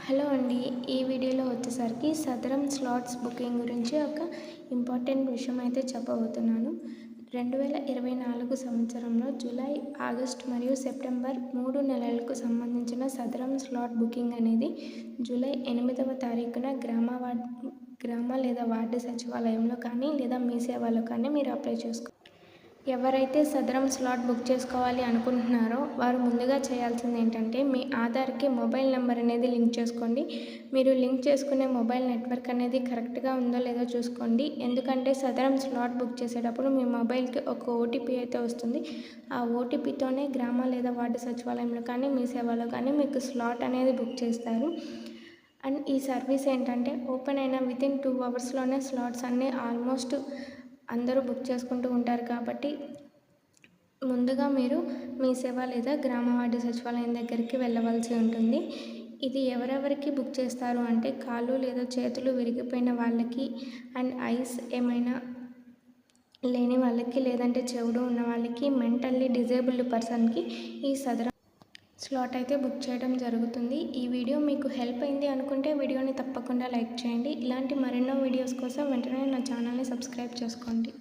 Hello అండి. ఈ వీడియోలో వచ్చేసరికి సదరం స్లాట్స్ బుకింగ్ గురించి ఒక ఇంపార్టెంట్ విషయం అయితే చెప్పబోతున్నాను. 2024 సంవత్సరంలో జూలై, ఆగస్ట్ మరియు సెప్టెంబర్ 3 నెలలకు సంబంధించిన సదరం స్లాట్ బుకింగ్ అనేది జూలై 8వ తారీఖున గ్రామ లేదా వార్డు సచివాలయంలో కానీ లేదా మీ సేవలో కానీ మీరు అప్లై చేసుకోవాలి. ఎవరైతే సదరం స్లాట్ బుక్ చేసుకోవాలి అనుకుంటున్నారో వారు ముందుగా చేయాల్సింది ఏంటంటే మీ ఆధార్కి మొబైల్ నెంబర్ అనేది లింక్ చేసుకోండి. మీరు లింక్ చేసుకునే మొబైల్ నెట్వర్క్ అనేది కరెక్ట్గా ఉందో లేదో చూసుకోండి. ఎందుకంటే సదరం స్లాట్ బుక్ చేసేటప్పుడు మీ మొబైల్కి ఒక ఓటీపీ అయితే వస్తుంది. ఆ ఓటీపీతోనే గ్రామ లేదా వార్డు సచివాలయంలో కానీ మీ సేవలో కానీ మీకు స్లాట్ అనేది బుక్ చేస్తారు. అండ్ ఈ సర్వీస్ ఏంటంటే ఓపెన్ అయిన వితిన్ 2 అవర్స్లోనే స్లాట్స్ అన్నీ ఆల్మోస్ట్ అందరూ బుక్ చేసుకుంటూ ఉంటారు. కాబట్టి ముందుగా మీరు మీ సేవ లేదా గ్రామ వార్డు సచివాలయం దగ్గరికి వెళ్ళవలసి ఉంటుంది. ఇది ఎవరెవరికి బుక్ చేస్తారు అంటే కాళ్ళు లేదా చేతులు విరిగిపోయిన వాళ్ళకి అండ్ ఐస్ ఏమైనా లేని వాళ్ళకి, లేదంటే చెవుడు ఉన్న వాళ్ళకి, మెంటల్లీ డిజేబుల్డ్ పర్సన్కి ఈ సదరం స్లాట్ అయితే బుక్ చేయడం జరుగుతుంది. ఈ వీడియో మీకు హెల్ప్ అయింది అనుకుంటే వీడియోని తప్పకుండా లైక్ చేయండి. ఇలాంటి మరెన్నో వీడియోస్ కోసం వెంటనే నా ఛానల్ని సబ్స్క్రైబ్ చేసుకోండి.